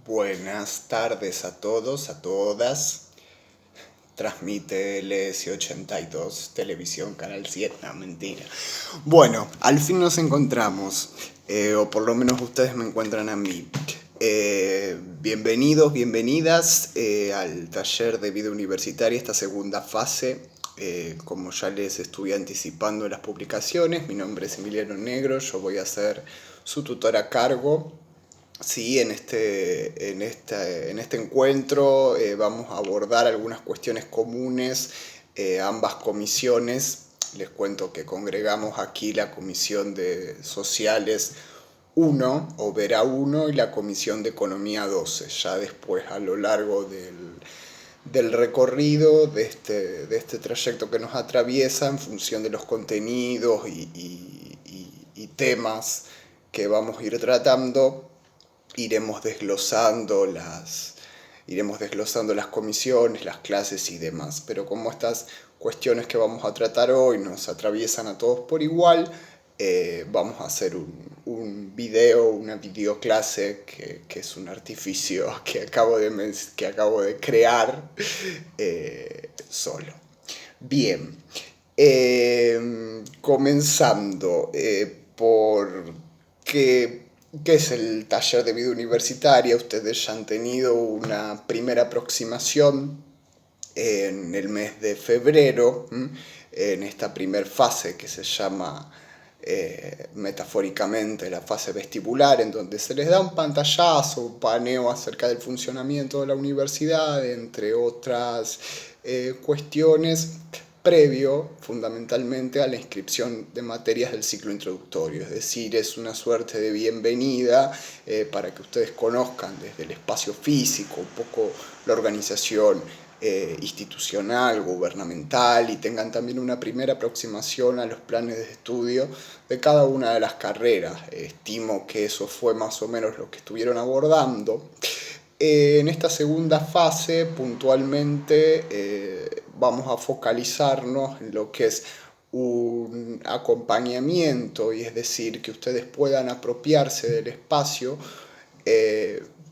Buenas tardes a todos, a todas. Transmite LS82, Televisión, Canal 7, no, mentira. Bueno, al fin nos encontramos, o por lo menos ustedes me encuentran a mí. Bienvenidos, bienvenidas al taller de vida universitaria, esta segunda fase. Como ya les estuve anticipando en las publicaciones, mi nombre es Emiliano Negro, yo voy a ser su tutor a cargo. Sí, en este encuentro vamos a abordar algunas cuestiones comunes, ambas comisiones. Les cuento que congregamos aquí la Comisión de Sociales 1 o Vera 1 y la Comisión de Economía 12. Ya después, a lo largo del recorrido de este trayecto que nos atraviesa, en función de los contenidos y temas que vamos a ir tratando, iremos desglosando las comisiones, las clases y demás. Pero como estas cuestiones que vamos a tratar hoy nos atraviesan a todos por igual, vamos a hacer una videoclase que es un artificio que acabo de crear solo. Bien, comenzando por ¿qué es el taller de vida universitaria? Ustedes ya han tenido una primera aproximación en el mes de febrero, en esta primera fase que se llama metafóricamente la fase vestibular, en donde se les da un pantallazo, un paneo acerca del funcionamiento de la universidad, entre otras cuestiones, previo fundamentalmente a la inscripción de materias del ciclo introductorio. Es decir, es una suerte de bienvenida para que ustedes conozcan desde el espacio físico un poco la organización institucional, gubernamental, y tengan también una primera aproximación a los planes de estudio de cada una de las carreras. Estimo que eso fue más o menos lo que estuvieron abordando. En esta segunda fase, puntualmente, vamos a focalizarnos en lo que es un acompañamiento, y es decir, que ustedes puedan apropiarse del espacio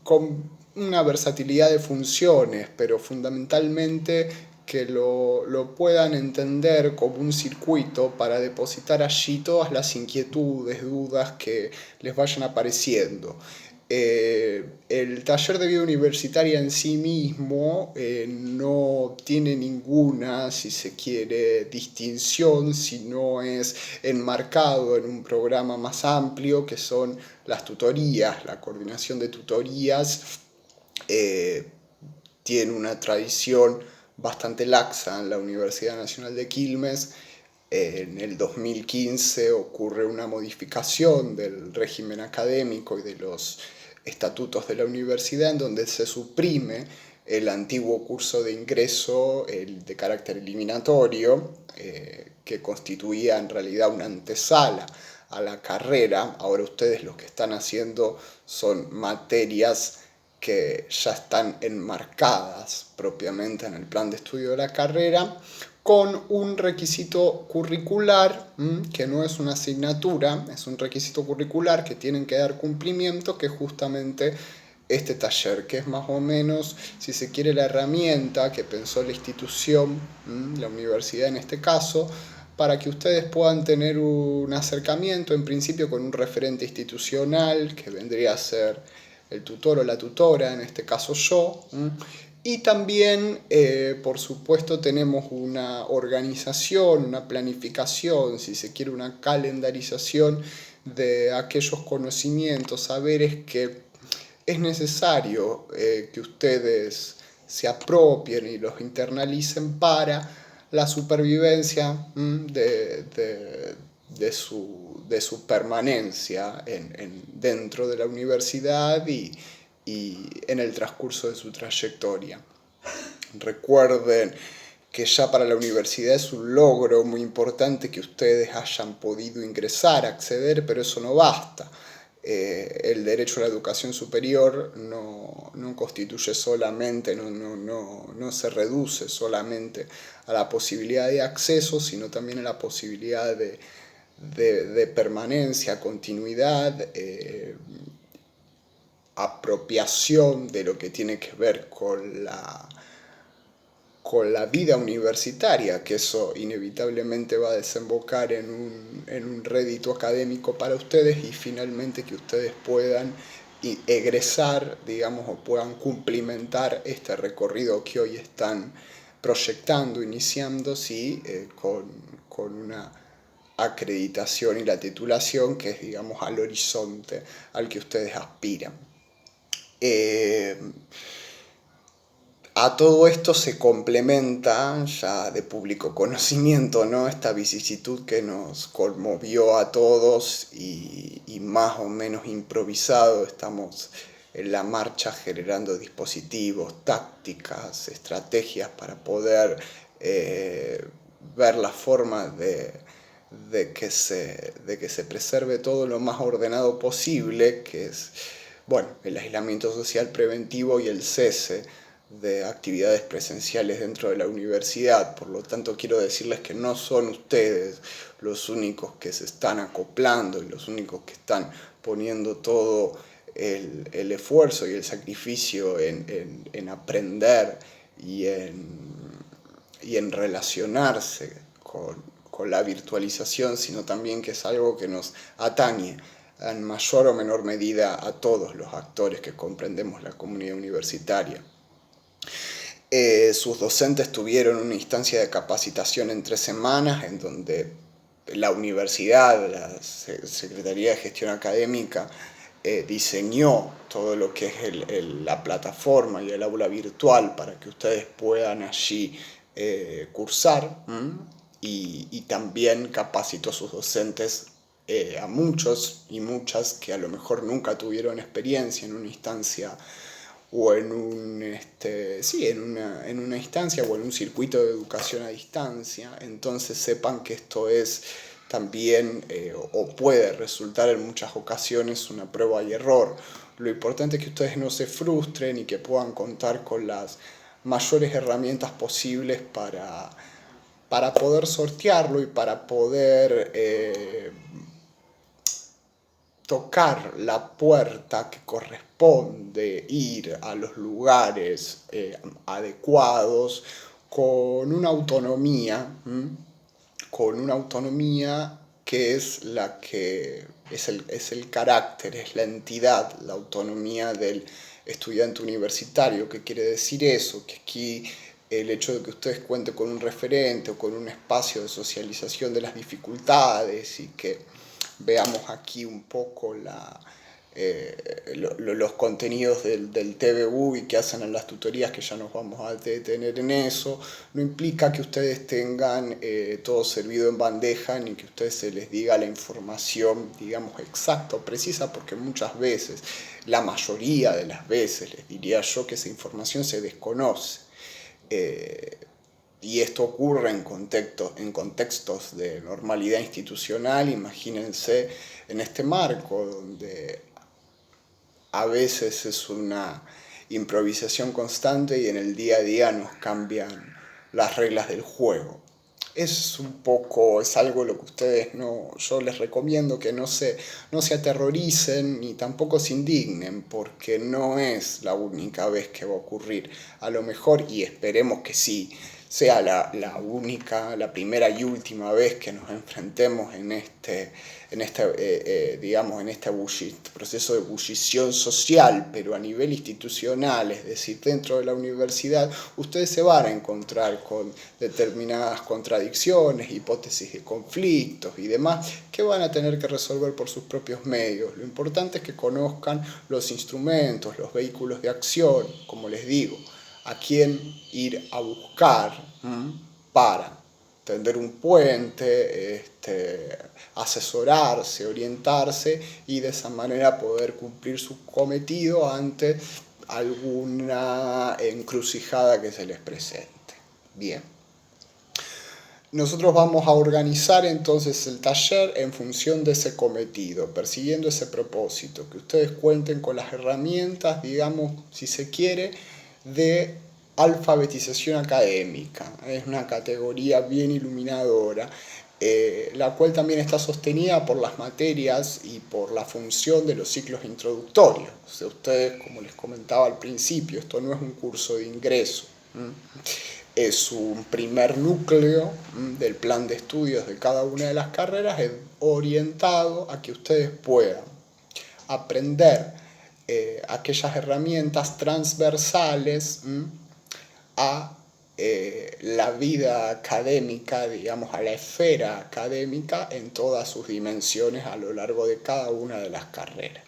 con una versatilidad de funciones, pero fundamentalmente que lo puedan entender como un circuito para depositar allí todas las inquietudes, dudas que les vayan apareciendo. El taller de vida universitaria en sí mismo no tiene ninguna, si se quiere, distinción, sino es enmarcado en un programa más amplio que son las tutorías, la coordinación de tutorías. Tiene una tradición bastante laxa en la Universidad Nacional de Quilmes. En el 2015 ocurre una modificación del régimen académico y de los estatutos de la universidad, en donde se suprime el antiguo curso de ingreso, el de carácter eliminatorio, que constituía en realidad una antesala a la carrera. Ahora ustedes lo que están haciendo son materias que ya están enmarcadas propiamente en el plan de estudio de la carrera, con un requisito curricular, que no es una asignatura, es un requisito curricular que tienen que dar cumplimiento, que es justamente este taller, que es más o menos, si se quiere, la herramienta que pensó la institución, la universidad en este caso, para que ustedes puedan tener un acercamiento, en principio con un referente institucional, que vendría a ser el tutor o la tutora, en este caso yo. Y también, por supuesto, tenemos una organización, una planificación, si se quiere, una calendarización de aquellos conocimientos, saberes que es necesario que ustedes se apropien y los internalicen para la supervivencia de su permanencia dentro de la universidad y en el transcurso de su trayectoria. Recuerden que ya para la universidad es un logro muy importante que ustedes hayan podido ingresar, acceder, pero eso no basta. El derecho a la educación superior no constituye solamente, no se reduce solamente a la posibilidad de acceso, sino también a la posibilidad de permanencia, continuidad, apropiación de lo que tiene que ver con la vida universitaria, que eso inevitablemente va a desembocar en un rédito académico para ustedes y finalmente que ustedes puedan egresar, digamos, o puedan cumplimentar este recorrido que hoy están proyectando, iniciando, sí, con una acreditación y la titulación que es, digamos, al horizonte al que ustedes aspiran. A todo esto se complementa, ya de público conocimiento, ¿no?, esta vicisitud que nos conmovió a todos y más o menos improvisado estamos en la marcha generando dispositivos, tácticas, estrategias para poder ver la forma de que se preserve todo lo más ordenado posible, que es, bueno, el aislamiento social preventivo y el cese de actividades presenciales dentro de la universidad. Por lo tanto, quiero decirles que no son ustedes los únicos que se están acoplando y los únicos que están poniendo todo el esfuerzo y el sacrificio en aprender y en relacionarse con la virtualización, sino también que es algo que nos atañe en mayor o menor medida a todos los actores que comprendemos la comunidad universitaria. Sus docentes tuvieron una instancia de capacitación en 3 semanas en donde la universidad, la Secretaría de Gestión Académica, diseñó todo lo que es la plataforma y el aula virtual para que ustedes puedan allí cursar, y también capacitó a sus docentes, a muchos y muchas que a lo mejor nunca tuvieron experiencia en una instancia o en una instancia o en un circuito de educación a distancia. Entonces sepan que esto es también o puede resultar en muchas ocasiones una prueba y error. Lo importante es que ustedes no se frustren y que puedan contar con las mayores herramientas posibles para poder sortearlo y para poder tocar la puerta que corresponde ir a los lugares adecuados con una autonomía, que es la que es el carácter, es la entidad, la autonomía del estudiante universitario. ¿Qué quiere decir eso? Que aquí el hecho de que ustedes cuenten con un referente o con un espacio de socialización de las dificultades y que veamos aquí un poco los contenidos del TBU y que hacen en las tutorías, que ya nos vamos a detener en eso, no implica que ustedes tengan todo servido en bandeja ni que a ustedes se les diga la información, digamos, exacta o precisa, porque muchas veces, la mayoría de las veces, les diría yo que esa información se desconoce. Y esto ocurre en contextos de normalidad institucional. Imagínense en este marco donde a veces es una improvisación constante y en el día a día nos cambian las reglas del juego. Es algo lo que ustedes yo les recomiendo que no se aterroricen ni tampoco se indignen, porque no es la única vez que va a ocurrir. A lo mejor, y esperemos que sí, sea la única, la primera y última vez que nos enfrentemos en este proceso de ebullición social, pero a nivel institucional, es decir, dentro de la universidad, ustedes se van a encontrar con determinadas contradicciones, hipótesis de conflictos y demás, que van a tener que resolver por sus propios medios. Lo importante es que conozcan los instrumentos, los vehículos de acción, como les digo, a quién ir a buscar para tender un puente, asesorarse, orientarse y de esa manera poder cumplir su cometido ante alguna encrucijada que se les presente. Bien. Nosotros vamos a organizar entonces el taller en función de ese cometido, persiguiendo ese propósito, que ustedes cuenten con las herramientas, digamos, si se quiere, de alfabetización académica. Es una categoría bien iluminadora la cual también está sostenida por las materias y por la función de los ciclos introductorios. O sea, ustedes, como les comentaba al principio, esto no es un curso de ingreso, es un primer núcleo del plan de estudios de cada una de las carreras orientado a que ustedes puedan aprender aquellas herramientas transversales a la vida académica, digamos, a la esfera académica en todas sus dimensiones a lo largo de cada una de las carreras.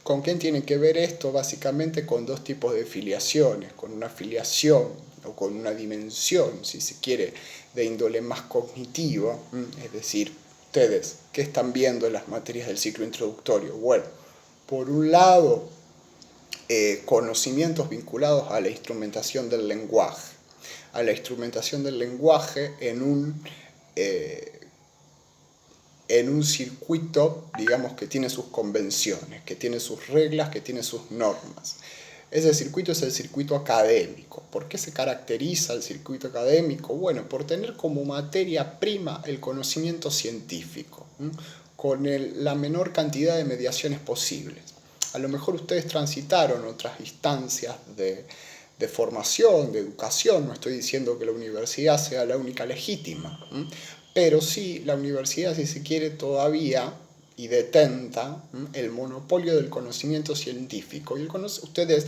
¿Con quién tiene que ver esto? Básicamente con dos tipos de filiaciones, con una filiación o con una dimensión, si se quiere, de índole más cognitiva, es decir, ustedes, ¿qué están viendo en las materias del ciclo introductorio? Bueno, por un lado, conocimientos vinculados a la instrumentación del lenguaje, en un circuito, digamos, que tiene sus convenciones, que tiene sus reglas, que tiene sus normas. Ese circuito es el circuito académico. ¿Por qué se caracteriza el circuito académico? Bueno, por tener como materia prima el conocimiento científico, con la menor cantidad de mediaciones posibles. A lo mejor ustedes transitaron otras instancias de formación, de educación, no estoy diciendo que la universidad sea la única legítima, pero sí la universidad, si se quiere, todavía y detenta el monopolio del conocimiento científico. Y ustedes,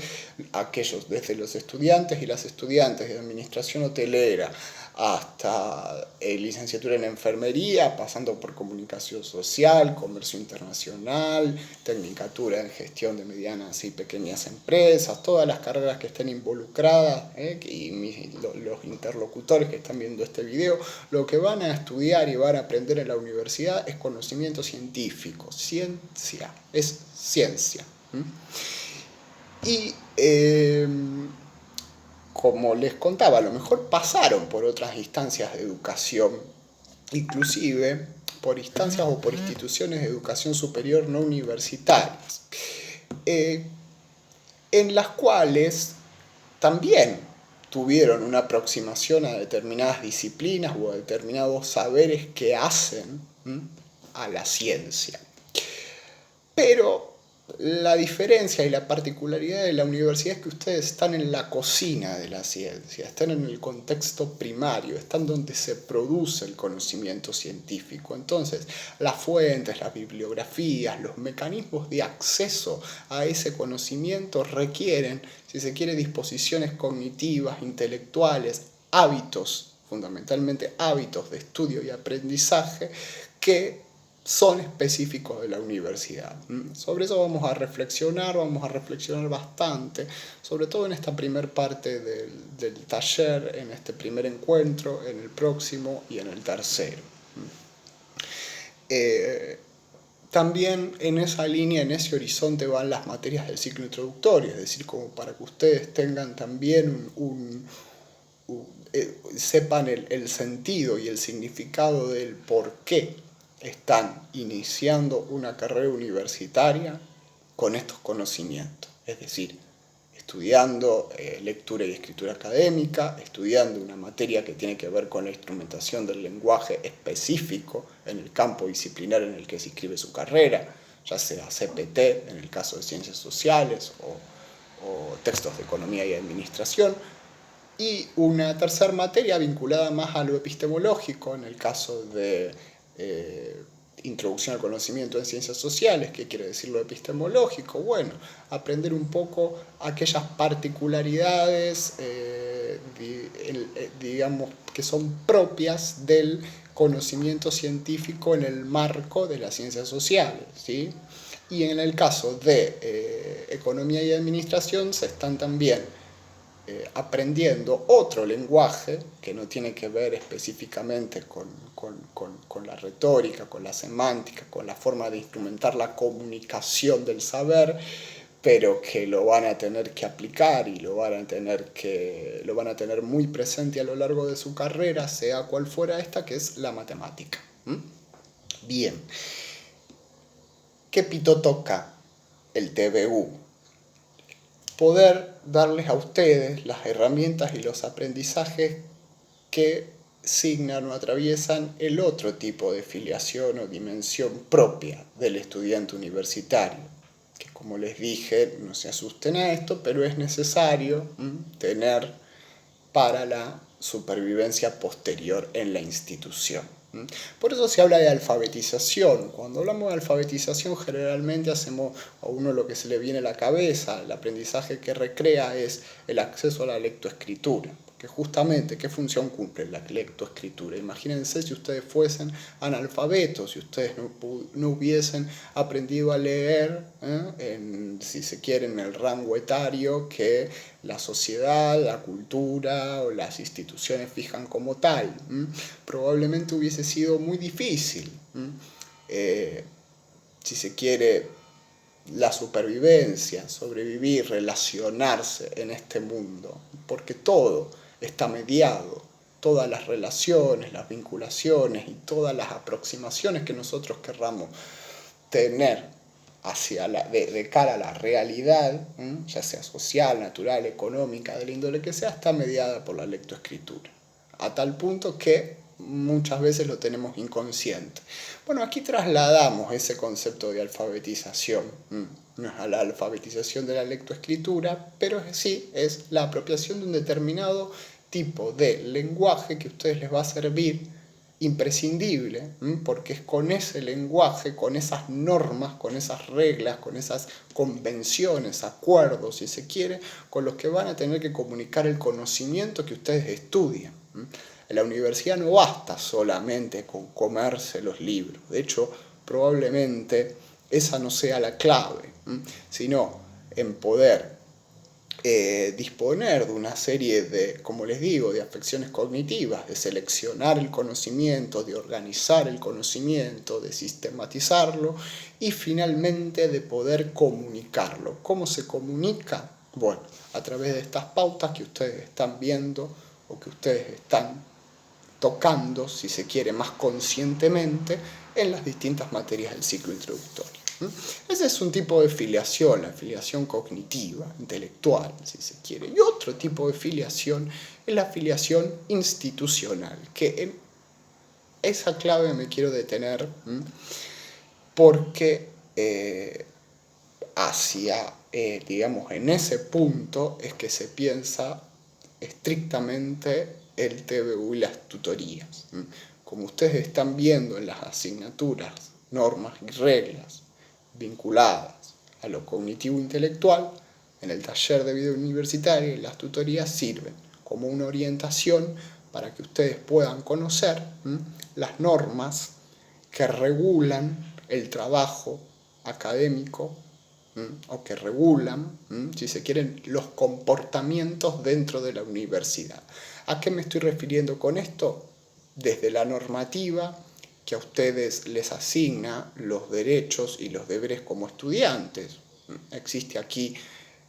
aquellos, desde los estudiantes y las estudiantes de administración hotelera hasta licenciatura en enfermería, pasando por comunicación social, comercio internacional, tecnicatura en gestión de medianas y pequeñas empresas, todas las carreras que estén involucradas, y los interlocutores que están viendo este video, lo que van a estudiar y van a aprender en la universidad es conocimiento científico, ciencia, es ciencia. Y como les contaba, a lo mejor pasaron por otras instancias de educación, inclusive por instancias o por instituciones de educación superior no universitarias, en las cuales también tuvieron una aproximación a determinadas disciplinas o a determinados saberes que hacen a la ciencia. Pero la diferencia y la particularidad de la universidad es que ustedes están en la cocina de la ciencia, están en el contexto primario, están donde se produce el conocimiento científico. Entonces, las fuentes, las bibliografías, los mecanismos de acceso a ese conocimiento requieren, si se quiere, disposiciones cognitivas, intelectuales, hábitos, fundamentalmente hábitos de estudio y aprendizaje que son específicos de la universidad. Sobre eso vamos a reflexionar bastante, sobre todo en esta primera parte del taller, en este primer encuentro, en el próximo y en el tercero. También en esa línea, en ese horizonte van las materias del ciclo introductorio, es decir, como para que ustedes tengan también sepan el sentido y el significado del por qué están iniciando una carrera universitaria con estos conocimientos, es decir, estudiando lectura y escritura académica, estudiando una materia que tiene que ver con la instrumentación del lenguaje específico en el campo disciplinar en el que se inscribe su carrera, ya sea CPT en el caso de ciencias sociales o textos de economía y administración, y una tercera materia vinculada más a lo epistemológico en el caso de introducción al conocimiento en ciencias sociales. ¿Qué quiere decir lo epistemológico? Bueno, aprender un poco aquellas particularidades, digamos, que son propias del conocimiento científico en el marco de las ciencias sociales, ¿sí? Y en el caso de economía y administración se están también aprendiendo otro lenguaje que no tiene que ver específicamente con la retórica, con la semántica, con la forma de instrumentar la comunicación del saber, pero que lo van a tener que aplicar y lo van a tener muy presente a lo largo de su carrera, sea cual fuera esta, que es la matemática. Bien. ¿Qué pito toca el TBU? Poder darles a ustedes las herramientas y los aprendizajes que signan o atraviesan el otro tipo de filiación o dimensión propia del estudiante universitario, que como les dije, no se asusten a esto, pero es necesario tener para la supervivencia posterior en la institución. Por eso se habla de alfabetización. Cuando hablamos de alfabetización, generalmente hacemos a uno lo que se le viene a la cabeza. El aprendizaje que recrea es el acceso a la lectoescritura. Que justamente, ¿qué función cumple la lectoescritura? Imagínense si ustedes fuesen analfabetos, si ustedes no hubiesen aprendido a leer, si se quiere, en el rango etario que la sociedad, la cultura o las instituciones fijan como tal. Probablemente hubiese sido muy difícil, si se quiere, la supervivencia, sobrevivir, relacionarse en este mundo, porque todo está mediado, todas las relaciones, las vinculaciones y todas las aproximaciones que nosotros querramos tener de cara a la realidad, ya sea social, natural, económica, de la índole que sea, está mediada por la lectoescritura, a tal punto que muchas veces lo tenemos inconsciente. Bueno, aquí trasladamos ese concepto de alfabetización. No es la alfabetización de la lectoescritura, pero sí es la apropiación de un determinado tipo de lenguaje que a ustedes les va a servir imprescindible, porque es con ese lenguaje, con esas normas, con esas reglas, con esas convenciones, acuerdos, si se quiere, con los que van a tener que comunicar el conocimiento que ustedes estudian. En la universidad no basta solamente con comerse los libros, de hecho, probablemente esa no sea la clave, sino en poder disponer de una serie de, como les digo, de afecciones cognitivas, de seleccionar el conocimiento, de organizar el conocimiento, de sistematizarlo y finalmente de poder comunicarlo. ¿Cómo se comunica? Bueno, a través de estas pautas que ustedes están viendo o que ustedes están tocando, si se quiere, más conscientemente en las distintas materias del ciclo introductorio. Ese es un tipo de filiación, la filiación cognitiva, intelectual, si se quiere. Y otro tipo de filiación es la filiación institucional, que en esa clave me quiero detener porque digamos, en ese punto es que se piensa estrictamente el TBU y las tutorías. Como ustedes están viendo en las asignaturas, normas y reglas vinculadas a lo cognitivo-intelectual, en el taller de vida universitaria, las tutorías sirven como una orientación para que ustedes puedan conocer las normas que regulan el trabajo académico o que regulan, si se quieren, los comportamientos dentro de la universidad. ¿A qué me estoy refiriendo con esto? Desde la normativa que a ustedes les asigna los derechos y los deberes como estudiantes. Existe aquí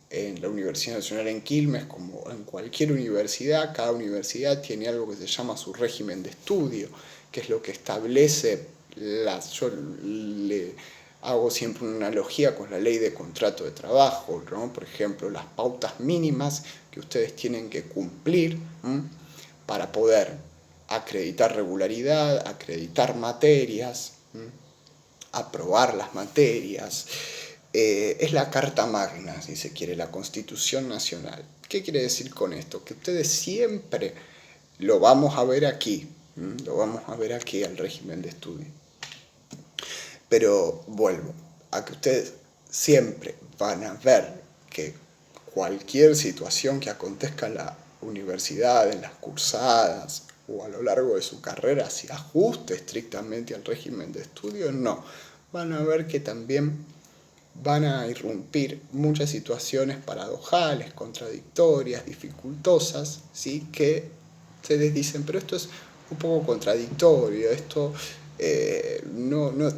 en la Universidad Nacional en Quilmes, como en cualquier universidad, cada universidad tiene algo que se llama su régimen de estudio, que es lo que establece, yo le hago siempre una analogía con la ley de contrato de trabajo, ¿no? Por ejemplo, las pautas mínimas que ustedes tienen que cumplir para poder acreditar regularidad, acreditar materias, aprobar las materias. Es la Carta Magna, si se quiere, la Constitución Nacional. ¿Qué quiere decir con esto? Que ustedes siempre lo vamos a ver aquí, lo vamos a ver aquí al régimen de estudio. Pero vuelvo a que ustedes siempre van a ver que cualquier situación que acontezca en la universidad, en las cursadas o a lo largo de su carrera, se ajuste estrictamente al régimen de estudio, no. Van a ver que también van a irrumpir muchas situaciones paradojales, contradictorias, dificultosas, ¿sí? Que ustedes dicen, pero esto es un poco contradictorio, esto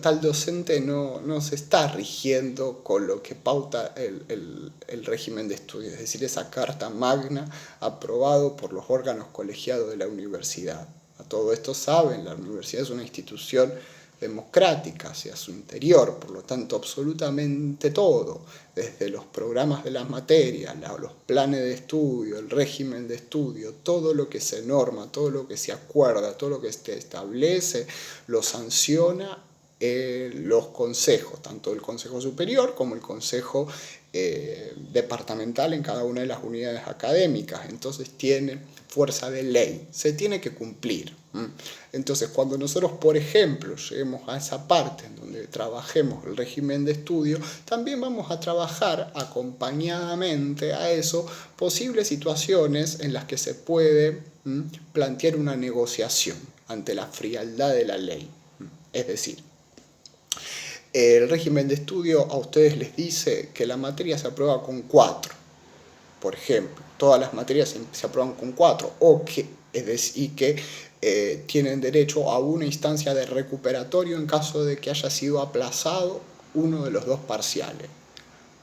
tal docente no se está rigiendo con lo que pauta el régimen de estudio, es decir, esa carta magna aprobado por los órganos colegiados de la universidad. A todo esto saben, la universidad es una institución democrática hacia su interior, por lo tanto absolutamente todo, desde los programas de las materias, los planes de estudio, el régimen de estudio, todo lo que se norma, todo lo que se acuerda, todo lo que se establece, lo sanciona los consejos, tanto el Consejo Superior como el Consejo departamental en cada una de las unidades académicas. Entonces tiene fuerza de ley, se tiene que cumplir. Entonces cuando nosotros, por ejemplo, lleguemos a esa parte en donde trabajemos el régimen de estudio, también vamos a trabajar acompañadamente a eso posibles situaciones en las que se puede plantear una negociación ante la frialdad de la ley. Es decir, el régimen de estudio a ustedes les dice que la materia se aprueba con 4, por ejemplo. Todas las materias se aprueban con 4, y que tienen derecho a una instancia de recuperatorio en caso de que haya sido aplazado uno de los dos parciales.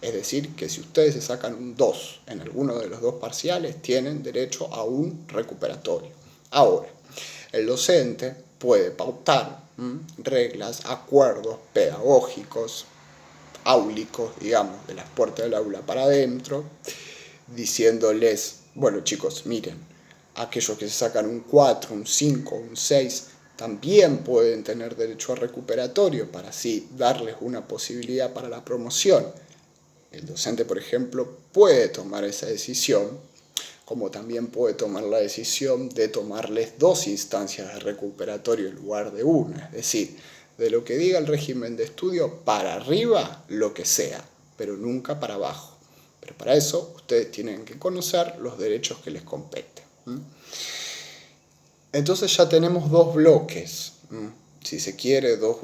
Es decir, que si ustedes se sacan un 2 en alguno de los dos parciales, tienen derecho a un recuperatorio. Ahora, el docente puede pautar reglas, acuerdos pedagógicos, áulicos, digamos, de las puertas del aula para adentro, diciéndoles, bueno chicos, miren, aquellos que se sacan un 4, un 5, un 6, también pueden tener derecho a recuperatorio para así darles una posibilidad para la promoción. El docente, por ejemplo, puede tomar esa decisión, como también puede tomar la decisión de tomarles 2 instancias de recuperatorio en lugar de una. Es decir, de lo que diga el régimen de estudio para arriba, lo que sea, pero nunca para abajo. Pero para eso ustedes tienen que conocer los derechos que les competen. Entonces ya tenemos 2 bloques, si se quiere, dos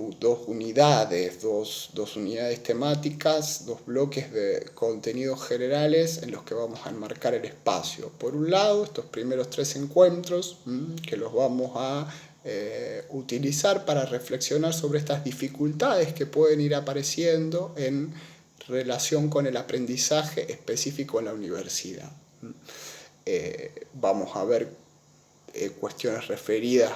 unidades, dos unidades temáticas, 2 bloques de contenidos generales en los que vamos a enmarcar el espacio. Por un lado, estos primeros 3 encuentros, que los vamos a utilizar para reflexionar sobre estas dificultades que pueden ir apareciendo en relación con el aprendizaje específico en la universidad. Vamos a ver cuestiones referidas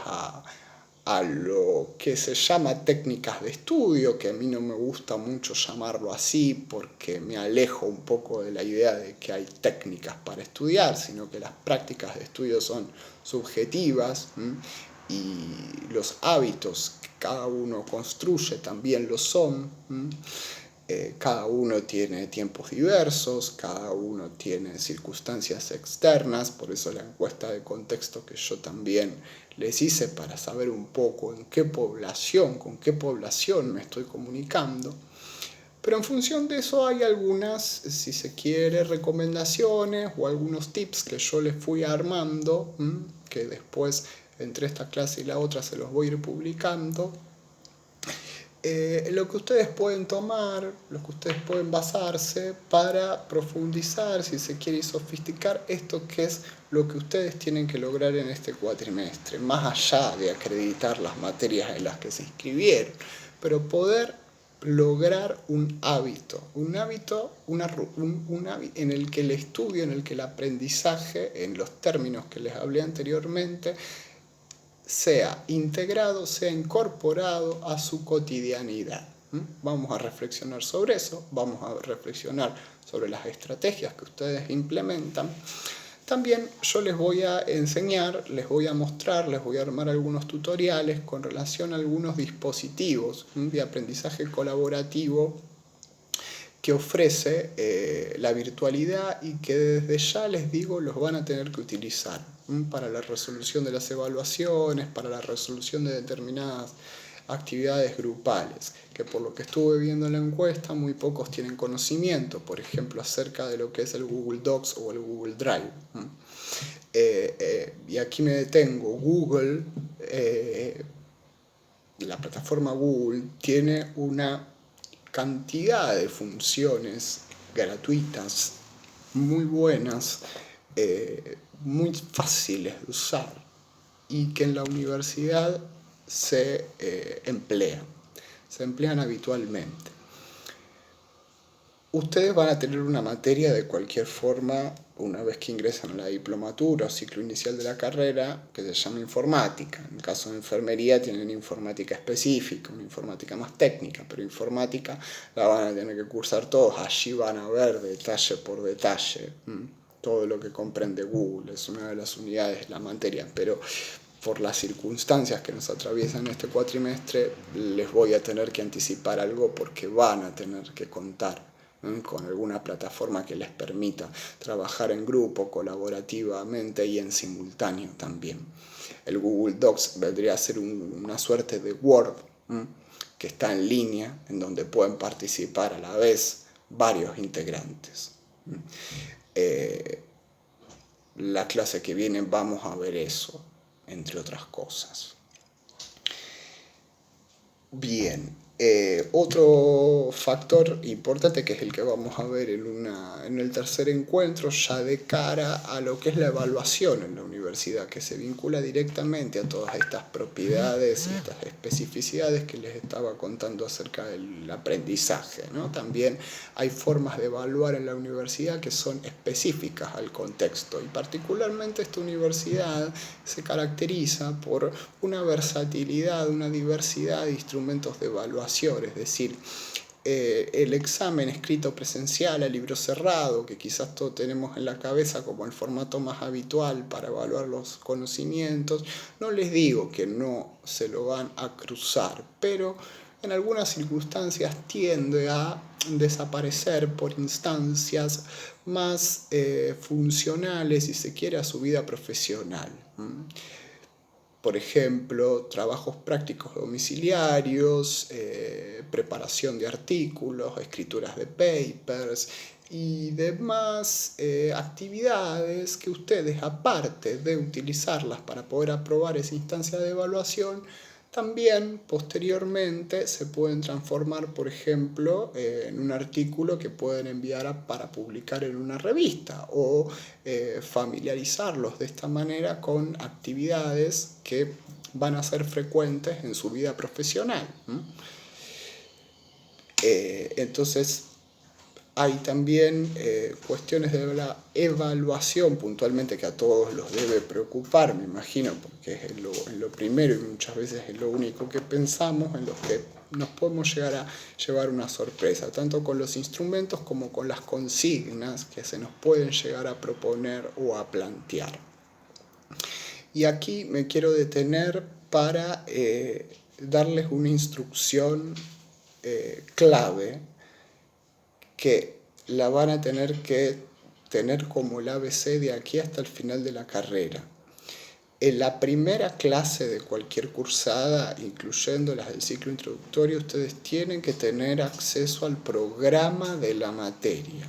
a lo que se llama técnicas de estudio, que a mí no me gusta mucho llamarlo así porque me alejo un poco de la idea de que hay técnicas para estudiar, sino que las prácticas de estudio son subjetivas y los hábitos que cada uno construye también lo son. Cada uno tiene tiempos diversos, cada uno tiene circunstancias externas, por eso la encuesta de contexto que yo también les hice para saber un poco con qué población me estoy comunicando. Pero en función de eso hay algunas, si se quiere, recomendaciones o algunos tips que yo les fui armando, que después entre esta clase y la otra se los voy a ir publicando. Lo que ustedes pueden tomar, lo que ustedes pueden basarse para profundizar, si se quiere, y sofisticar esto que es lo que ustedes tienen que lograr en este cuatrimestre, más allá de acreditar las materias en las que se inscribieron, pero poder lograr un hábito en el que el estudio, en el que el aprendizaje, en los términos que les hablé anteriormente, sea integrado, sea incorporado a su cotidianidad. Vamos a reflexionar sobre eso, vamos a reflexionar sobre las estrategias que ustedes implementan. También yo les voy a enseñar, les voy a mostrar, les voy a armar algunos tutoriales con relación a algunos dispositivos de aprendizaje colaborativo que ofrece la virtualidad y que desde ya les digo los van a tener que utilizar para la resolución de las evaluaciones, para la resolución de determinadas actividades grupales, que por lo que estuve viendo en la encuesta muy pocos tienen conocimiento, por ejemplo, acerca de lo que es el Google Docs o el Google Drive. Y aquí me detengo. Google, la plataforma Google, tiene una cantidad de funciones gratuitas muy buenas, muy fáciles de usar y que en la universidad se emplean habitualmente. ustedes van a tener una materia de cualquier forma una vez que ingresan a la diplomatura o ciclo inicial de la carrera que se llama informática. En el caso de enfermería tienen informática específica, una informática más técnica, pero informática la van a tener que cursar todos. Allí van a ver detalle por detalle todo lo que comprende Google. Es una de las unidades de la materia, pero por las circunstancias que nos atraviesan este cuatrimestre les voy a tener que anticipar algo porque van a tener que contar con alguna plataforma que les permita trabajar en grupo, colaborativamente y en simultáneo también. El Google Docs vendría a ser una suerte de Word que está en línea, en donde pueden participar a la vez varios integrantes. La clase que viene vamos a ver eso, entre otras cosas. Bien, otro factor importante que es el que vamos a ver en el tercer encuentro, ya de cara a lo que es la evaluación en la universidad, que se vincula directamente a todas estas propiedades y estas especificidades que les estaba contando acerca del aprendizaje, ¿no? También hay formas de evaluar en la universidad que son específicas al contexto, y particularmente esta universidad se caracteriza por una versatilidad, una diversidad de instrumentos de evaluación, es decir, el examen escrito presencial a libro cerrado, que quizás todos tenemos en la cabeza como el formato más habitual para evaluar los conocimientos, no les digo que no se lo van a cruzar, pero en algunas circunstancias tiende a desaparecer por instancias más funcionales, si se quiere, a su vida profesional. Por ejemplo, trabajos prácticos domiciliarios, preparación de artículos, escrituras de papers y demás actividades que ustedes, aparte de utilizarlas para poder aprobar esa instancia de evaluación, también posteriormente se pueden transformar, por ejemplo, en un artículo que pueden enviar para publicar en una revista o familiarizarlos de esta manera con actividades que van a ser frecuentes en su vida profesional. Entonces, hay también cuestiones de la evaluación puntualmente que a todos los debe preocupar, me imagino, porque es lo primero y muchas veces es lo único que pensamos, en los que nos podemos llegar a llevar una sorpresa, tanto con los instrumentos como con las consignas que se nos pueden llegar a proponer o a plantear. Y aquí me quiero detener para darles una instrucción clave que la van a tener que tener como el ABC de aquí hasta el final de la carrera. En la primera clase de cualquier cursada, incluyendo las del ciclo introductorio, ustedes tienen que tener acceso al programa de la materia,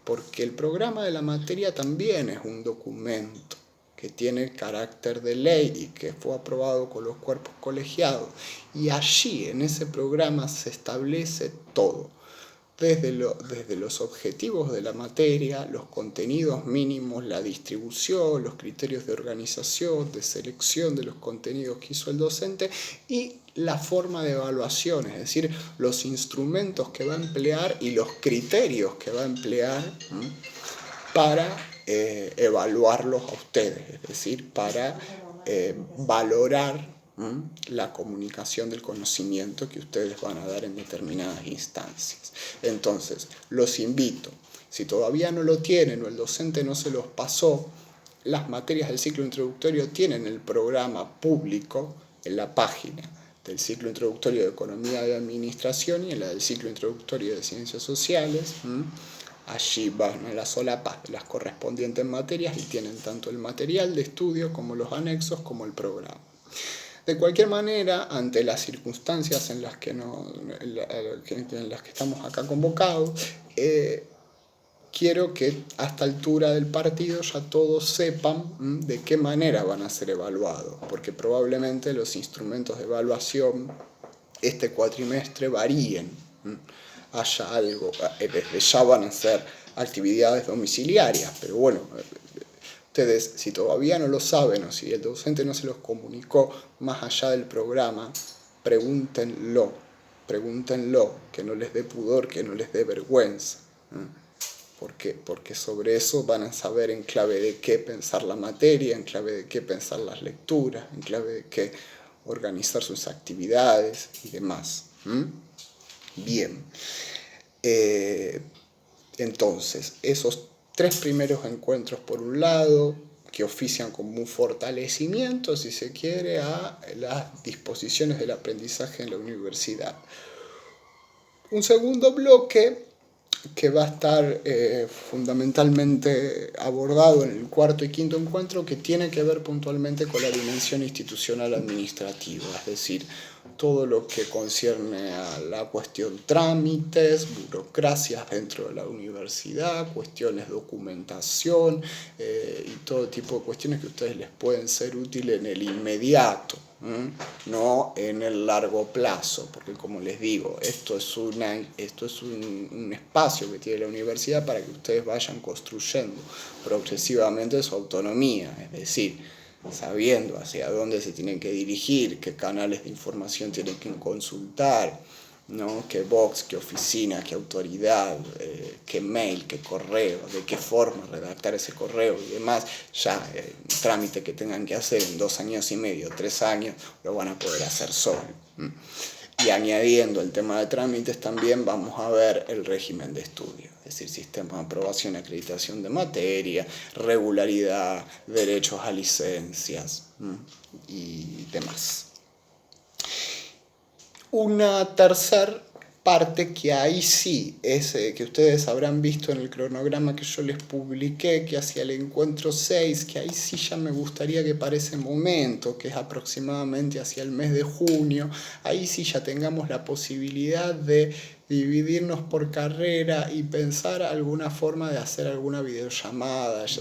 porque el programa de la materia también es un documento que tiene carácter de ley y que fue aprobado con los cuerpos colegiados. Y allí, en ese programa, se establece todo. Desde los objetivos de la materia, los contenidos mínimos, la distribución, los criterios de organización, de selección de los contenidos que hizo el docente y la forma de evaluación, es decir, los instrumentos que va a emplear y los criterios que va a emplear para evaluarlos a ustedes, es decir, para valorar la comunicación del conocimiento que ustedes van a dar en determinadas instancias. Entonces, los invito, si todavía no lo tienen o el docente no se los pasó, las materias del ciclo introductorio tienen el programa público en la página del ciclo introductorio de Economía y Administración y en la del ciclo introductorio de Ciencias Sociales. Allí van a la solapa de las correspondientes materias y tienen tanto el material de estudio como los anexos como el programa. De cualquier manera, ante las circunstancias en las que estamos acá convocados, quiero que a esta altura del partido ya todos sepan de qué manera van a ser evaluados, porque probablemente los instrumentos de evaluación este cuatrimestre varíen. Haya algo, desde ya van a ser actividades domiciliarias, pero bueno, ustedes, si todavía no lo saben o si el docente no se los comunicó más allá del programa, pregúntenlo, que no les dé pudor, que no les dé vergüenza. Porque sobre eso van a saber en clave de qué pensar la materia, en clave de qué pensar las lecturas, en clave de qué organizar sus actividades y demás. Bien. Entonces, esos 3 primeros encuentros por un lado, que ofician como un fortalecimiento, si se quiere, a las disposiciones del aprendizaje en la universidad. Un segundo bloque que va a estar fundamentalmente abordado en el cuarto y quinto encuentro, que tiene que ver puntualmente con la dimensión institucional administrativa, es decir, todo lo que concierne a la cuestión trámites, burocracias dentro de la universidad, cuestiones de documentación y todo tipo de cuestiones que a ustedes les pueden ser útiles en el inmediato, no en el largo plazo, porque como les digo, esto es un espacio que tiene la universidad para que ustedes vayan construyendo progresivamente su autonomía, es decir, sabiendo hacia dónde se tienen que dirigir, qué canales de información tienen que consultar, ¿no? Qué box, qué oficina, qué autoridad, qué mail, qué correo, de qué forma redactar ese correo y demás. Ya el trámite que tengan que hacer en 2 años y medio, 3 años, lo van a poder hacer solo. Y añadiendo el tema de trámites también vamos a ver el régimen de estudio, es decir, sistema de aprobación y acreditación de materia, regularidad, derechos a licencias y demás. Una tercera parte que ahí sí es que ustedes habrán visto en el cronograma que yo les publiqué, que hacia el encuentro 6, que ahí sí ya me gustaría que para ese momento, que es aproximadamente hacia el mes de junio, ahí sí ya tengamos la posibilidad de dividirnos por carrera y pensar alguna forma de hacer alguna videollamada, ya